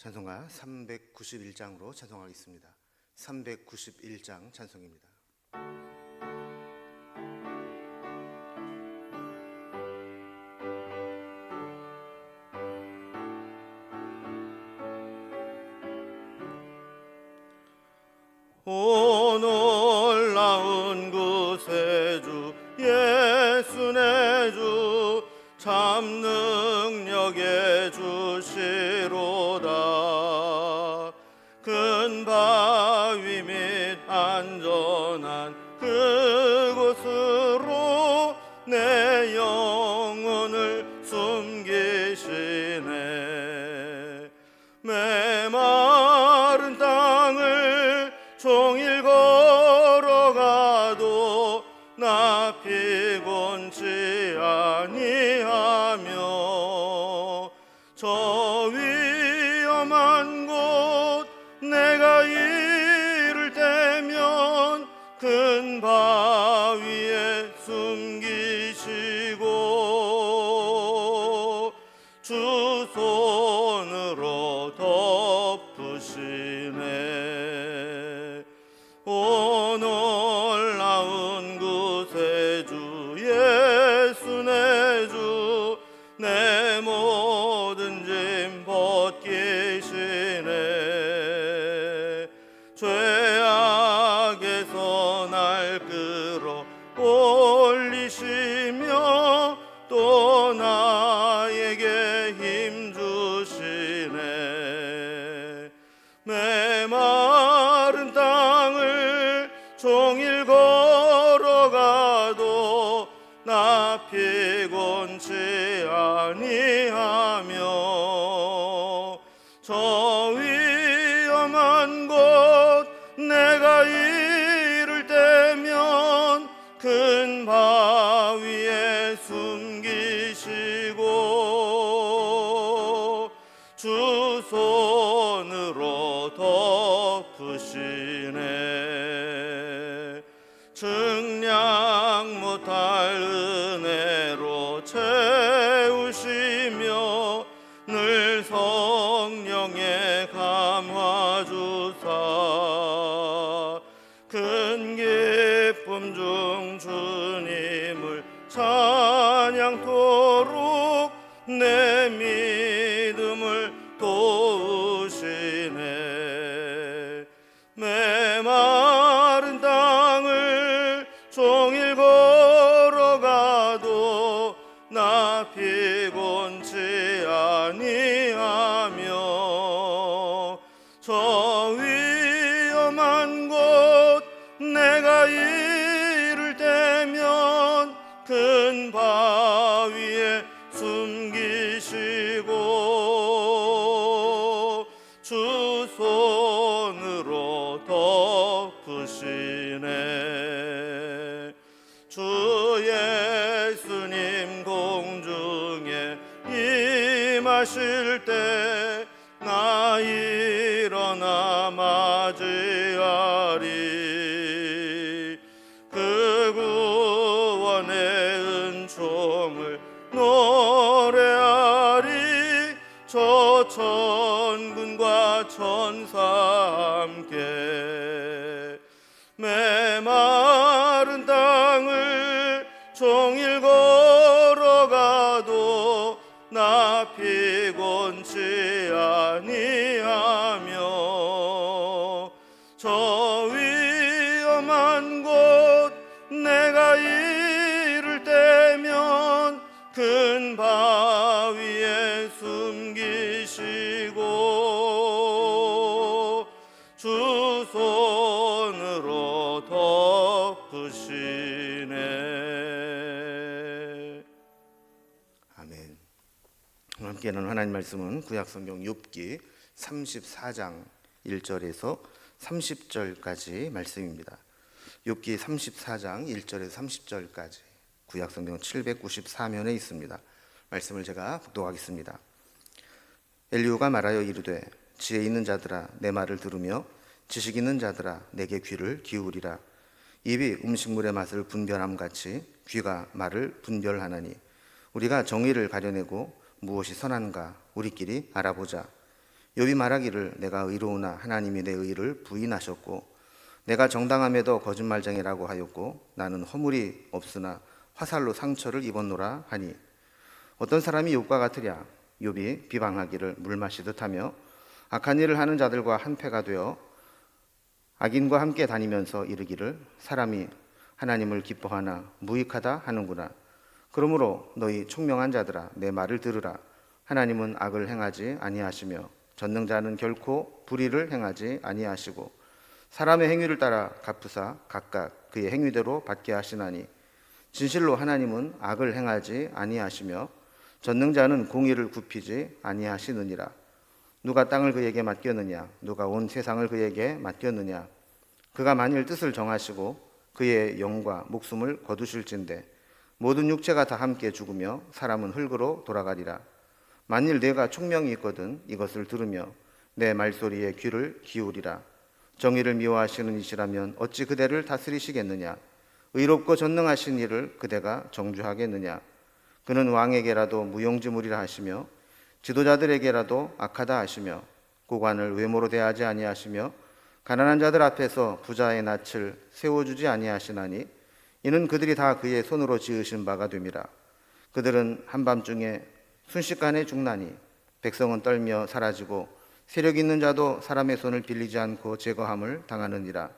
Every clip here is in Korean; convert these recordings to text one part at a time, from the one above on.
찬송가 391장으로 찬송하겠습니다. 391장 찬송입니다. 오 놀라운 구세주 예수 내 주 참 능력의 주시로다. 큰 바위 및 안전한 그곳으로 내 영혼을 숨기시네. 메마른 땅을 종일 걸어가도 나 피곤치 아니하며 저 위험한 곳 내가 이를 때면 큰 바위에 숨기시고 주 손으로 덮으시네. 오 놀라운 구세주 예수 내 주 내 모든 짐 벗기시네. 죄악에서 날 끌어 올리시며 또 나에게 힘 주시네. 메마른 땅을 종일 걸어가도 나 피곤치 아니하며 저 위험한 곳 내가 이를 때면 큰 바위에 숨기시고 주 손으로 덮으시네. 증량 못할 은혜로 채우시며 늘 성령의 감화 주사 큰 기쁨 중 주님을 찬양토록 내 믿음을 도우시네. 메마른 땅을 종일 걸어가도 나 피곤치 아니하며 저 위험한 곳 내가 이를 때면 큰 바위에 숨기시고 주 손으로 덮으시네. 주 예수님 공중에 임하실 때 나 일어나 맞이하리. 그 구원의 은총을 노래하리. 저 천군과 천사 함께 메마른 땅을 종일 걸어가도 나 피곤치 아니하며 저 위험한 곳 내가 이를 때면 큰 바위에 숨기시고 주 손으로 덮으시네. 아멘. 오늘 함께 나눈 하나님 말씀은 구약성경 욥기 34장 1절에서 30절까지 말씀입니다. 욥기 34장 1절에서 30절까지 구약성경 794면에 있습니다. 말씀을 제가 복독하겠습니다. 엘리후가 말하여 이르되 지혜 있는 자들아 내 말을 들으며 지식 있는 자들아 내게 귀를 기울이라. 입이 음식물의 맛을 분별함같이 귀가 말을 분별하나니 우리가 정의를 가려내고 무엇이 선한가 우리끼리 알아보자. 욥이 말하기를 내가 의로우나 하나님이 내 의를 부인하셨고 내가 정당함에도 거짓말쟁이라고 하였고 나는 허물이 없으나 화살로 상처를 입었노라 하니 어떤 사람이 욥과 같으랴. 욥이 비방하기를 물 마시듯 하며 악한 일을 하는 자들과 한패가 되어 악인과 함께 다니면서 이르기를 사람이 하나님을 기뻐하나 무익하다 하는구나. 그러므로 너희 총명한 자들아 내 말을 들으라. 하나님은 악을 행하지 아니하시며 전능자는 결코 불의를 행하지 아니하시고 사람의 행위를 따라 갚으사 각각 그의 행위대로 받게 하시나니 진실로 하나님은 악을 행하지 아니하시며 전능자는 공의를 굽히지 아니하시느니라. 누가 땅을 그에게 맡겼느냐? 누가 온 세상을 그에게 맡겼느냐? 그가 만일 뜻을 정하시고 그의 영과 목숨을 거두실진대 모든 육체가 다 함께 죽으며 사람은 흙으로 돌아가리라. 만일 내가 총명이 있거든 이것을 들으며 내 말소리에 귀를 기울이라. 정의를 미워하시는 이시라면 어찌 그대를 다스리시겠느냐? 의롭고 전능하신 이를 그대가 정죄하겠느냐? 그는 왕에게라도 무용지물이라 하시며 지도자들에게라도 악하다 하시며 고관을 외모로 대하지 아니하시며 가난한 자들 앞에서 부자의 낯을 세워주지 아니하시나니 이는 그들이 다 그의 손으로 지으신 바가 됨이라. 그들은 한밤중에 순식간에 죽나니 백성은 떨며 사라지고 세력 있는 자도 사람의 손을 빌리지 않고 제거함을 당하느니라.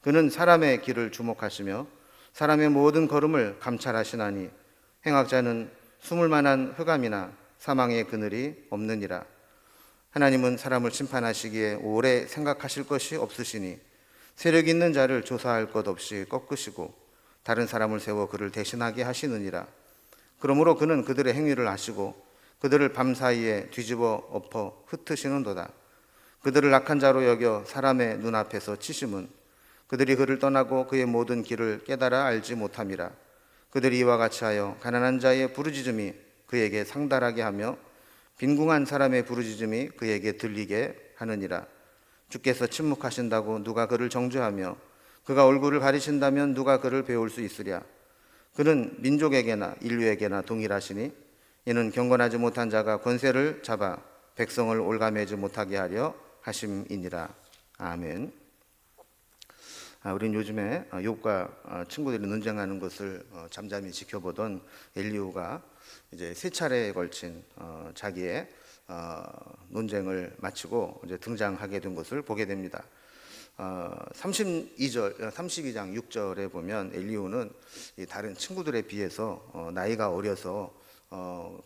그는 사람의 길을 주목하시며 사람의 모든 걸음을 감찰하시나니 행악자는 숨을 만한 흑암이나 사망의 그늘이 없느니라. 하나님은 사람을 심판하시기에 오래 생각하실 것이 없으시니 세력 있는 자를 조사할 것 없이 꺾으시고 다른 사람을 세워 그를 대신하게 하시느니라. 그러므로 그는 그들의 행위를 아시고 그들을 밤사이에 뒤집어 엎어 흩으시는도다. 그들을 악한 자로 여겨 사람의 눈앞에서 치심은 그들이 그를 떠나고 그의 모든 길을 깨달아 알지 못함이라. 그들이 이와 같이 하여 가난한 자의 부르짖음이 그에게 상달하게 하며 빈궁한 사람의 부르짖음이 그에게 들리게 하느니라. 주께서 침묵하신다고 누가 그를 정죄하며 그가 얼굴을 가리신다면 누가 그를 배울 수 있으랴. 그는 민족에게나 인류에게나 동일하시니 이는 경건하지 못한 자가 권세를 잡아 백성을 올가매지 못하게 하려 하심이니라. 아멘. 우린 요즘에 욥과 친구들이 논쟁하는 것을 잠잠히 지켜보던 엘리후가 이제 세 차례에 걸친 자기의 논쟁을 마치고 이제 등장하게 된 것을 보게 됩니다. 32장 6절에 보면 엘리후는 다른 친구들에 비해서 나이가 어려서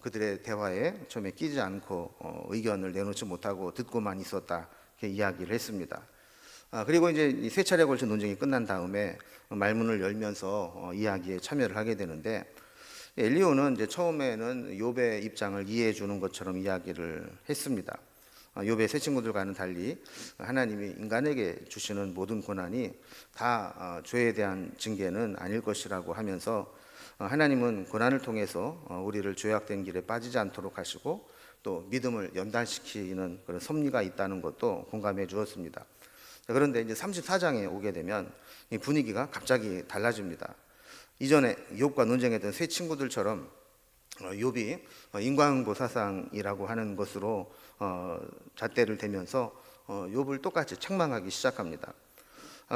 그들의 대화에 처음에 끼지 않고 의견을 내놓지 못하고 듣고만 있었다 이렇게 이야기를 했습니다. 그리고 이제 이 세 차례에 걸친 논쟁이 끝난 다음에 말문을 열면서 이야기에 참여를 하게 되는데 엘리후는 이제 처음에는 욥의 입장을 이해해 주는 것처럼 이야기를 했습니다. 욥의 세 친구들과는 달리 하나님이 인간에게 주시는 모든 고난이 다 죄에 대한 징계는 아닐 것이라고 하면서 하나님은 고난을 통해서 우리를 죄악된 길에 빠지지 않도록 하시고 또 믿음을 연단시키는 그런 섭리가 있다는 것도 공감해 주었습니다. 그런데 이제 34장에 오게 되면 이 분위기가 갑자기 달라집니다. 이전에 욥과 논쟁했던 세 친구들처럼 욥이 인과응보 사상이라고 하는 것으로 잣대를 대면서 욥을 똑같이 책망하기 시작합니다.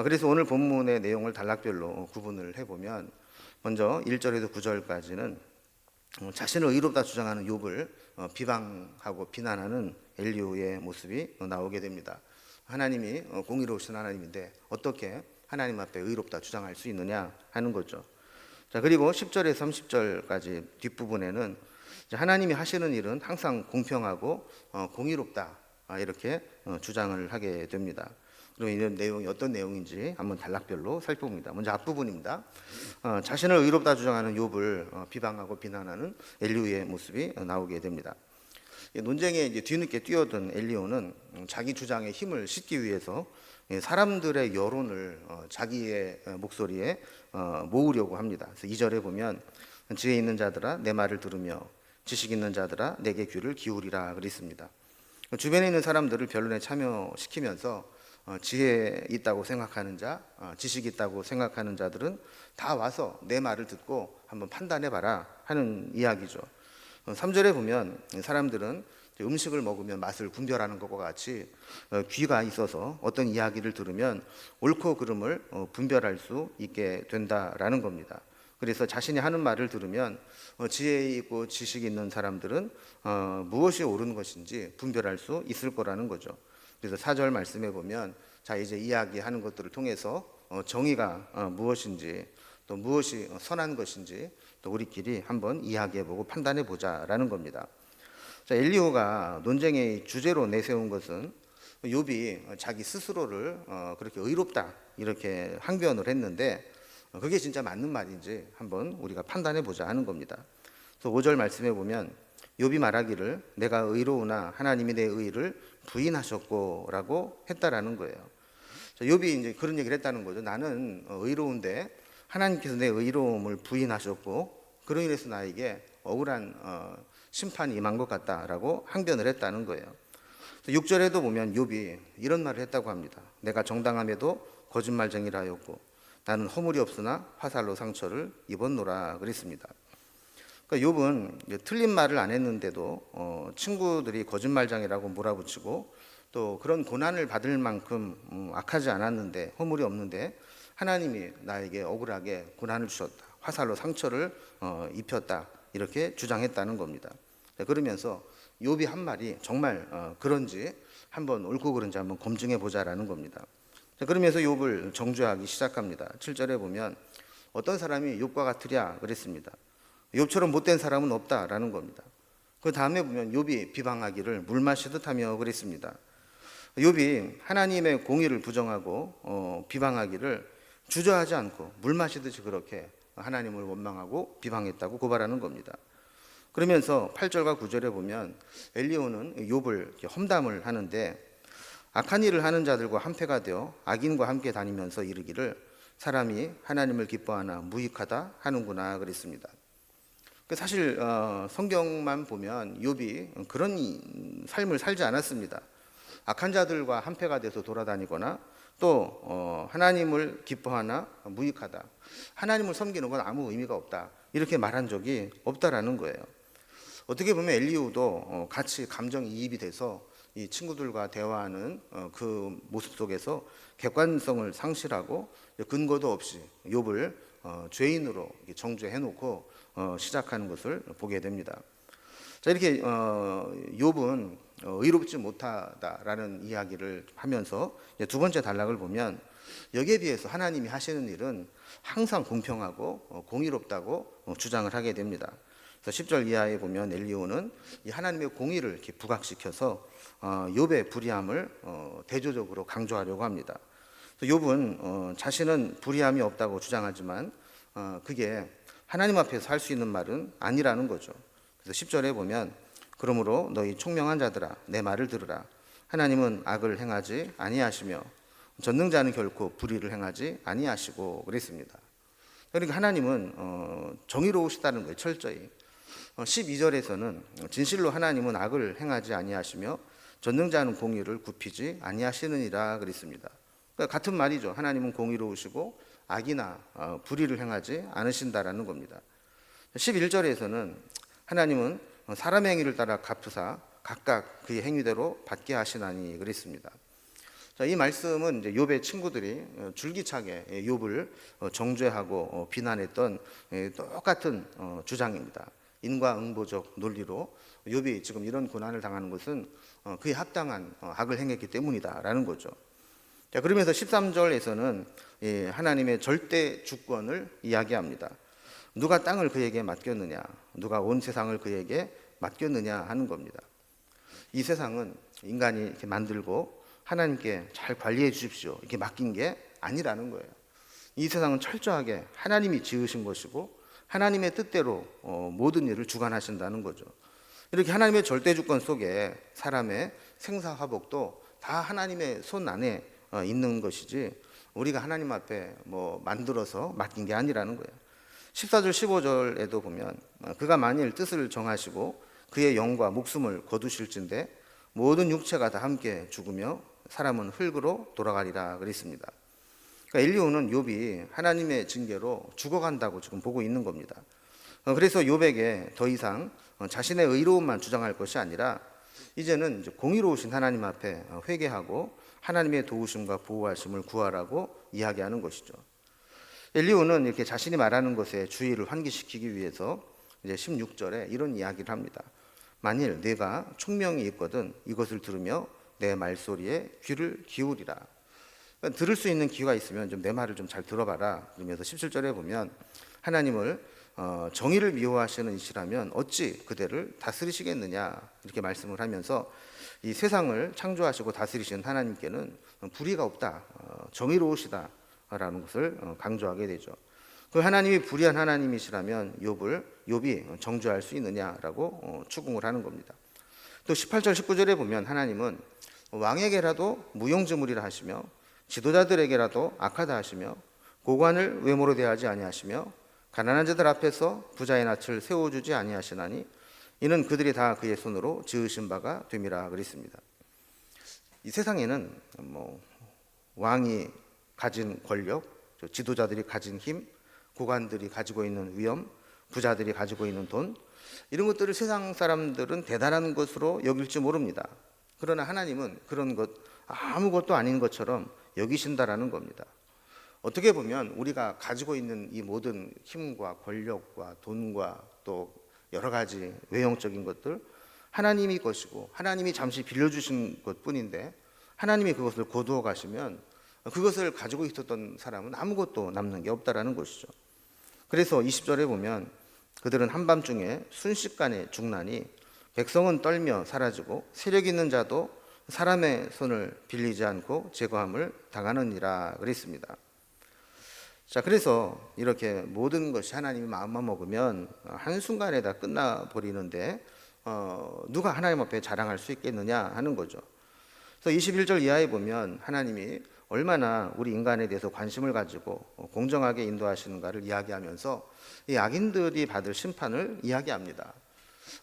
그래서 오늘 본문의 내용을 단락별로 구분을 해보면 먼저 1절에서 9절까지는 자신을 의롭다 주장하는 욥을 비방하고 비난하는 엘리후의 모습이 나오게 됩니다. 하나님이 공의로우신 하나님인데 어떻게 하나님 앞에 의롭다 주장할 수 있느냐 하는 거죠. 자, 그리고 10절에서 30절까지 뒷부분에는 하나님이 하시는 일은 항상 공평하고 공의롭다 이렇게 주장을 하게 됩니다. 그럼 이런 내용이 어떤 내용인지 한번 단락별로 살펴봅니다. 먼저 앞부분입니다. 자신을 의롭다 주장하는 욥을 비방하고 비난하는 엘리후의 모습이 나오게 됩니다. 논쟁에 이제 뒤늦게 뛰어든 엘리후는 자기 주장에 힘을 싣기 위해서 사람들의 여론을 자기의 목소리에 모으려고 합니다. 그래서 2절에 보면 지혜 있는 자들아 내 말을 들으며 지식 있는 자들아 내게 귀를 기울이라 그랬습니다. 주변에 있는 사람들을 변론에 참여시키면서 지혜 있다고 생각하는 자, 지식 있다고 생각하는 자들은 다 와서 내 말을 듣고 한번 판단해봐라 하는 이야기죠. 3절에 보면 사람들은 음식을 먹으면 맛을 분별하는 것과 같이 귀가 있어서 어떤 이야기를 들으면 옳고 그름을 분별할 수 있게 된다라는 겁니다. 그래서 자신이 하는 말을 들으면 지혜 있고 지식이 있는 사람들은 무엇이 옳은 것인지 분별할 수 있을 거라는 거죠. 그래서 4절 말씀에 보면 자 이제 이야기하는 것들을 통해서 정의가 무엇인지 또 무엇이 선한 것인지 또 우리끼리 한번 이야기해보고 판단해보자라는 겁니다. 자, 엘리후가 논쟁의 주제로 내세운 것은 욥이 자기 스스로를 그렇게 의롭다 이렇게 항변을 했는데 그게 진짜 맞는 말인지 한번 우리가 판단해보자 하는 겁니다. 그래서 5절 말씀에 보면 욥이 말하기를 내가 의로우나 하나님이 내 의를 부인하셨고라고 했다라는 거예요. 욥이 이제 그런 얘기를 했다는 거죠. 나는 의로운데 하나님께서 내 의로움을 부인하셨고 그로 인해서 나에게 억울한 심판이 임한 것 같다라고 항변을 했다는 거예요. 6절에도 보면 욥이 이런 말을 했다고 합니다. 내가 정당함에도 거짓말쟁이라 하였고 나는 허물이 없으나 화살로 상처를 입었노라 그랬습니다. 그러니까 욥은 틀린 말을 안 했는데도 친구들이 거짓말쟁이라고 몰아붙이고 또 그런 고난을 받을 만큼 악하지 않았는데 허물이 없는데 하나님이 나에게 억울하게 고난을 주셨다. 화살로 상처를 입혔다. 이렇게 주장했다는 겁니다. 그러면서 욥이 한 말이 정말 그런지 한번 옳고 그른지 한번 검증해 보자라는 겁니다. 그러면서 욥을 정죄하기 시작합니다. 7절에 보면 어떤 사람이 욥과 같으랴 그랬습니다. 욥처럼 못된 사람은 없다라는 겁니다. 그 다음에 보면 욥이 비방하기를 물 마시듯 하며 그랬습니다. 욥이 하나님의 공의를 부정하고 비방하기를 주저하지 않고 물 마시듯이 그렇게 하나님을 원망하고 비방했다고 고발하는 겁니다. 그러면서 8절과 9절에 보면 엘리후는 욥을 험담을 하는데 악한 일을 하는 자들과 한패가 되어 악인과 함께 다니면서 이르기를 사람이 하나님을 기뻐하나 무익하다 하는구나 그랬습니다. 사실 성경만 보면 욥이 그런 삶을 살지 않았습니다. 악한 자들과 한패가 돼서 돌아다니거나 또 하나님을 기뻐하나 무익하다, 하나님을 섬기는 건 아무 의미가 없다 이렇게 말한 적이 없다라는 거예요. 어떻게 보면 엘리후도 같이 감정이입이 돼서 이 친구들과 대화하는 그 모습 속에서 객관성을 상실하고 근거도 없이 욥을 죄인으로 정죄해놓고 시작하는 것을 보게 됩니다. 자, 이렇게 욥은 의롭지 못하다라는 이야기를 하면서 두 번째 단락을 보면 여기에 비해서 하나님이 하시는 일은 항상 공평하고 공의롭다고 주장을 하게 됩니다. 그래서 10절 이하에 보면 엘리후는 이 하나님의 공의를 이렇게 부각시켜서 욥의 불의함을 대조적으로 강조하려고 합니다. 욥은 자신은 불의함이 없다고 주장하지만 그게 하나님 앞에서 할 수 있는 말은 아니라는 거죠. 그래서 10절에 보면 그러므로 너희 총명한 자들아 내 말을 들으라. 하나님은 악을 행하지 아니하시며 전능자는 결코 불의를 행하지 아니하시고 그랬습니다. 그러니까 하나님은 정의로우시다는 거예요. 철저히. 12절에서는 진실로 하나님은 악을 행하지 아니하시며 전능자는 공의를 굽히지 아니하시느니라 그랬습니다. 그러니까 같은 말이죠. 하나님은 공의로우시고 악이나 불의를 행하지 않으신다라는 겁니다. 11절에서는 하나님은 사람의 행위를 따라 갚으사 각각 그의 행위대로 받게 하시나니 그랬습니다. 자, 이 말씀은 이제 욥의 친구들이 줄기차게 욥을 정죄하고 비난했던 똑같은 주장입니다. 인과응보적 논리로 욥이 지금 이런 고난을 당하는 것은 그에 합당한 악을 행했기 때문이다라는 거죠. 자, 그러면서 13절에서는 하나님의 절대 주권을 이야기합니다. 누가 땅을 그에게 맡겼느냐, 누가 온 세상을 그에게 맡겼느냐 하는 겁니다. 이 세상은 인간이 이렇게 만들고 하나님께 잘 관리해 주십시오 이렇게 맡긴 게 아니라는 거예요. 이 세상은 철저하게 하나님이 지으신 것이고 하나님의 뜻대로 모든 일을 주관하신다는 거죠. 이렇게 하나님의 절대 주권 속에 사람의 생사화복도 다 하나님의 손 안에 있는 것이지 우리가 하나님 앞에 뭐 만들어서 맡긴 게 아니라는 거예요. 14절 15절에도 보면 그가 만일 뜻을 정하시고 그의 영과 목숨을 거두실진데 모든 육체가 다 함께 죽으며 사람은 흙으로 돌아가리라 그랬습니다. 그러니까 엘리후는 욥이 하나님의 징계로 죽어간다고 지금 보고 있는 겁니다. 그래서 욥에게 더 이상 자신의 의로움만 주장할 것이 아니라 이제는 이제 공의로우신 하나님 앞에 회개하고 하나님의 도우심과 보호하심을 구하라고 이야기하는 것이죠. 엘리후는 이렇게 자신이 말하는 것에 주의를 환기시키기 위해서 이제 16절에 이런 이야기를 합니다. 만일 내가 총명이 있거든 이것을 들으며 내 말소리에 귀를 기울이라. 그러니까 들을 수 있는 귀가 있으면 좀 내 말을 좀 잘 들어봐라. 그러면서 17절에 보면 하나님을 정의를 미워하시는 이시라면 어찌 그대를 다스리시겠느냐 이렇게 말씀을 하면서 이 세상을 창조하시고 다스리시는 하나님께는 불의가 없다, 정의로우시다라는 것을 강조하게 되죠. 그 하나님이 불의한 하나님이시라면 욥이 정죄할 수 있느냐라고 추궁을 하는 겁니다. 또 18절 19절에 보면 하나님은 왕에게라도 무용지물이라 하시며 지도자들에게라도 악하다 하시며 고관을 외모로 대하지 아니하시며 가난한 자들 앞에서 부자의 낯을 세워주지 아니하시나니 이는 그들이 다 그의 손으로 지으신 바가 됨이라 그랬습니다. 이 세상에는 왕이 가진 권력, 지도자들이 가진 힘, 고관들이 가지고 있는 위엄, 부자들이 가지고 있는 돈, 이런 것들을 세상 사람들은 대단한 것으로 여길지 모릅니다. 그러나 하나님은 그런 것 아무것도 아닌 것처럼 여기신다라는 겁니다. 어떻게 보면 우리가 가지고 있는 이 모든 힘과 권력과 돈과 또 여러 가지 외형적인 것들 하나님이 것이고 하나님이 잠시 빌려주신 것뿐인데 하나님이 그것을 거두어 가시면 그것을 가지고 있었던 사람은 아무것도 남는 게 없다라는 것이죠. 그래서 20절에 보면 그들은 한밤중에 순식간에 죽나니 백성은 떨며 사라지고 세력 있는 자도 사람의 손을 빌리지 않고 제거함을 당하느니라 그랬습니다. 자, 그래서 이렇게 모든 것이 하나님이 마음만 먹으면 한순간에 다 끝나버리는데 누가 하나님 앞에 자랑할 수 있겠느냐 하는 거죠. 그래서 21절 이하에 보면 하나님이 얼마나 우리 인간에 대해서 관심을 가지고 공정하게 인도하시는가를 이야기하면서 이 악인들이 받을 심판을 이야기합니다.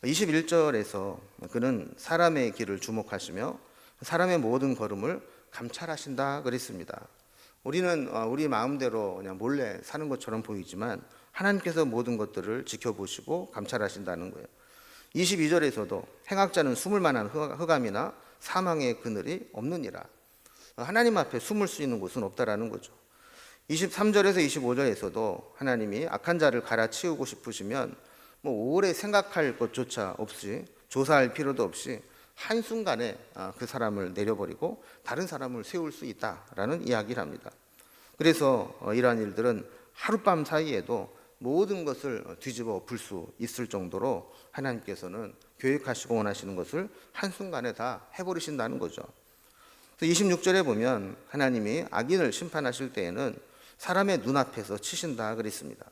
21절에서 그는 사람의 길을 주목하시며 사람의 모든 걸음을 감찰하신다 그랬습니다. 우리는 우리 마음대로 그냥 몰래 사는 것처럼 보이지만 하나님께서 모든 것들을 지켜보시고 감찰하신다는 거예요. 22절에서도 행악자는 숨을 만한 흑암이나 사망의 그늘이 없느니라. 하나님 앞에 숨을 수 있는 곳은 없다라는 거죠. 23절에서 25절에서도 하나님이 악한 자를 갈아치우고 싶으시면 오래 생각할 것조차 없이 조사할 필요도 없이 한순간에 그 사람을 내려버리고 다른 사람을 세울 수 있다라는 이야기를 합니다. 그래서 이러한 일들은 하룻밤 사이에도 모든 것을 뒤집어 엎을 수 있을 정도로 하나님께서는 계획하시고 원하시는 것을 한순간에 다 해버리신다는 거죠. 26절에 보면 하나님이 악인을 심판하실 때에는 사람의 눈앞에서 치신다 그랬습니다.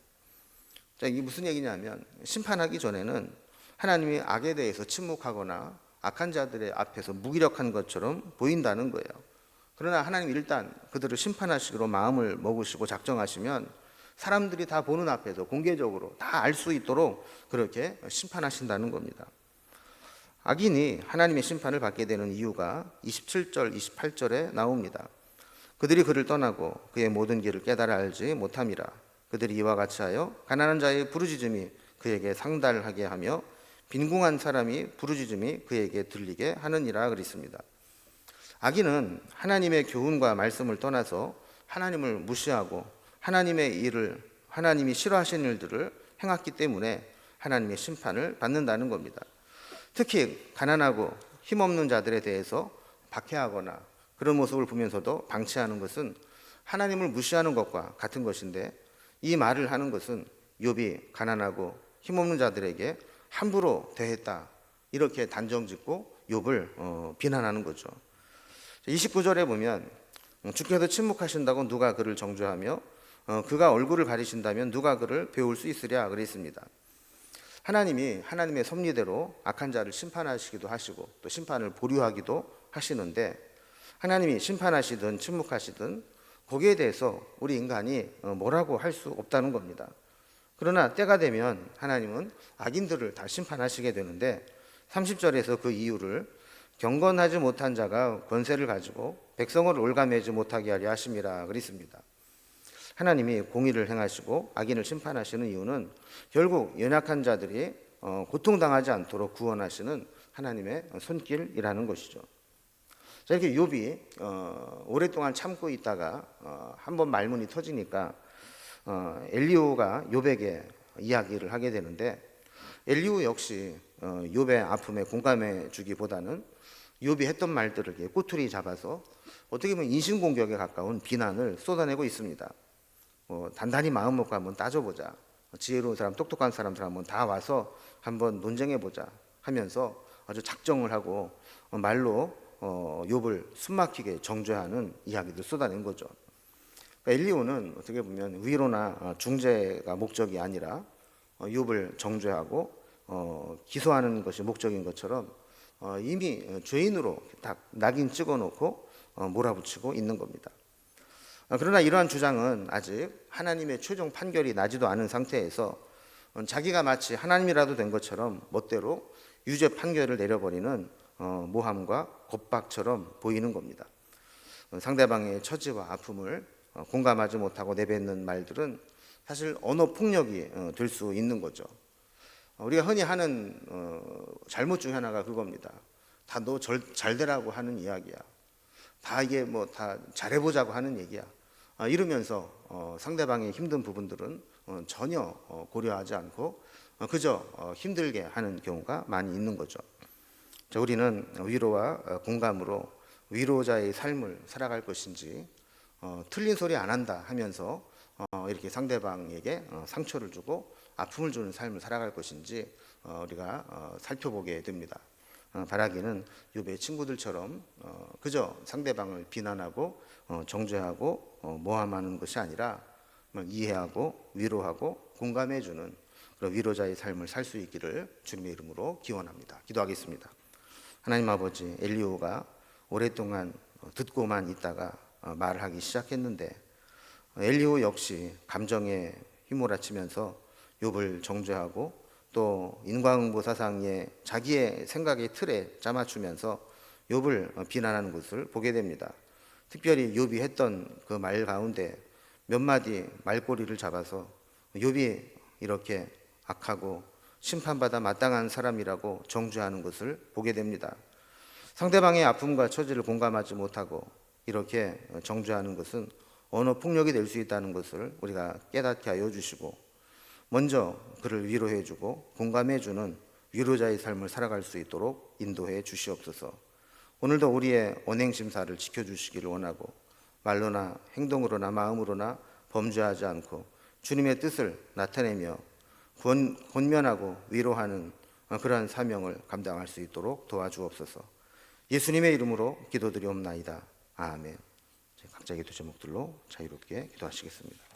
자, 이게 무슨 얘기냐면 심판하기 전에는 하나님이 악에 대해서 침묵하거나 악한 자들의 앞에서 무기력한 것처럼 보인다는 거예요. 그러나 하나님 일단 그들을 심판하시기로 마음을 먹으시고 작정하시면 사람들이 다 보는 앞에서 공개적으로 다 알 수 있도록 그렇게 심판하신다는 겁니다. 악인이 하나님의 심판을 받게 되는 이유가 27절, 28절에 나옵니다. 그들이 그를 떠나고 그의 모든 길을 깨달아 알지 못함이라. 그들이 이와 같이 하여 가난한 자의 부르짖음이 그에게 상달하게 하며 빈궁한 사람이 부르짖음이 그에게 들리게 하느니라 그랬습니다. 악인은 하나님의 교훈과 말씀을 떠나서 하나님을 무시하고 하나님이 싫어하시는 일들을 행했기 때문에 하나님의 심판을 받는다는 겁니다. 특히 가난하고 힘없는 자들에 대해서 박해하거나 그런 모습을 보면서도 방치하는 것은 하나님을 무시하는 것과 같은 것인데 이 말을 하는 것은 욥이 가난하고 힘없는 자들에게 함부로 대했다 이렇게 단정짓고 욥을 비난하는 거죠. 29절에 보면 주께서 침묵하신다고 누가 그를 정죄하며 그가 얼굴을 가리신다면 누가 그를 배울 수 있으랴 그랬습니다. 하나님이 하나님의 섭리대로 악한 자를 심판하시기도 하시고 또 심판을 보류하기도 하시는데 하나님이 심판하시든 침묵하시든 거기에 대해서 우리 인간이 뭐라고 할 수 없다는 겁니다. 그러나 때가 되면 하나님은 악인들을 다 심판하시게 되는데 30절에서 그 이유를 경건하지 못한 자가 권세를 가지고 백성을 올가매지 못하게 하려 하심이라 그랬습니다. 하나님이 공의를 행하시고 악인을 심판하시는 이유는 결국 연약한 자들이 고통당하지 않도록 구원하시는 하나님의 손길이라는 것이죠. 자, 이렇게 욥이 오랫동안 참고 있다가 한번 말문이 터지니까 엘리후가 욥에게 이야기를 하게 되는데, 엘리후 역시 욥의 아픔에 공감해 주기보다는 욥이 했던 말들을 이렇게 꼬투리 잡아서 어떻게 보면 인신공격에 가까운 비난을 쏟아내고 있습니다. 단단히 마음 먹고 한번 따져보자, 지혜로운 사람, 똑똑한 사람들 한번 다 와서 한번 논쟁해보자 하면서 아주 작정을 하고 말로 욥을 숨막히게 정죄하는 이야기들 쏟아낸 거죠. 그러니까 엘리후는 어떻게 보면 위로나 중재가 목적이 아니라 욥을 정죄하고 기소하는 것이 목적인 것처럼 이미 죄인으로 딱 낙인 찍어놓고 몰아붙이고 있는 겁니다. 그러나 이러한 주장은 아직 하나님의 최종 판결이 나지도 않은 상태에서 자기가 마치 하나님이라도 된 것처럼 멋대로 유죄 판결을 내려버리는 모함과 겁박처럼 보이는 겁니다. 상대방의 처지와 아픔을 공감하지 못하고 내뱉는 말들은 사실 언어 폭력이 될 수 있는 거죠. 우리가 흔히 하는 잘못 중에 하나가 그겁니다. 다 너 잘 되라고 하는 이야기야. 다 이게 뭐 다 잘해보자고 하는 얘기야. 이러면서 상대방의 힘든 부분들은 전혀 고려하지 않고 그저 힘들게 하는 경우가 많이 있는 거죠. 자, 우리는 위로와 공감으로 위로자의 삶을 살아갈 것인지, 틀린 소리 안 한다 하면서 이렇게 상대방에게 상처를 주고 아픔을 주는 삶을 살아갈 것인지 우리가 살펴보게 됩니다. 바라기는 욥의 친구들처럼 그저 상대방을 비난하고 정죄하고 모함하는 것이 아니라 이해하고 위로하고 공감해주는 그런 위로자의 삶을 살 수 있기를 주님의 이름으로 기원합니다. 기도하겠습니다. 하나님 아버지, 엘리후가 오랫동안 듣고만 있다가 말을 하기 시작했는데, 엘리후 역시 감정에 휘몰아치면서 욥을 정죄하고 또 인과응보 사상에 자기의 생각의 틀에 짜맞추면서 욥을 비난하는 것을 보게 됩니다. 특별히 욥이 했던 그 말 가운데 몇 마디 말꼬리를 잡아서 욥이 이렇게 악하고 심판받아 마땅한 사람이라고 정죄하는 것을 보게 됩니다. 상대방의 아픔과 처지를 공감하지 못하고 이렇게 정죄하는 것은 언어 폭력이 될 수 있다는 것을 우리가 깨닫게 하여 주시고, 먼저 그를 위로해 주고 공감해 주는 위로자의 삶을 살아갈 수 있도록 인도해 주시옵소서. 오늘도 우리의 언행심사를 지켜주시기를 원하고, 말로나 행동으로나 마음으로나 범죄하지 않고 주님의 뜻을 나타내며 권면하고 위로하는 그러한 사명을 감당할 수 있도록 도와주옵소서. 예수님의 이름으로 기도드리옵나이다. 아멘. 각자의 기도 제목들로 자유롭게 기도하시겠습니다.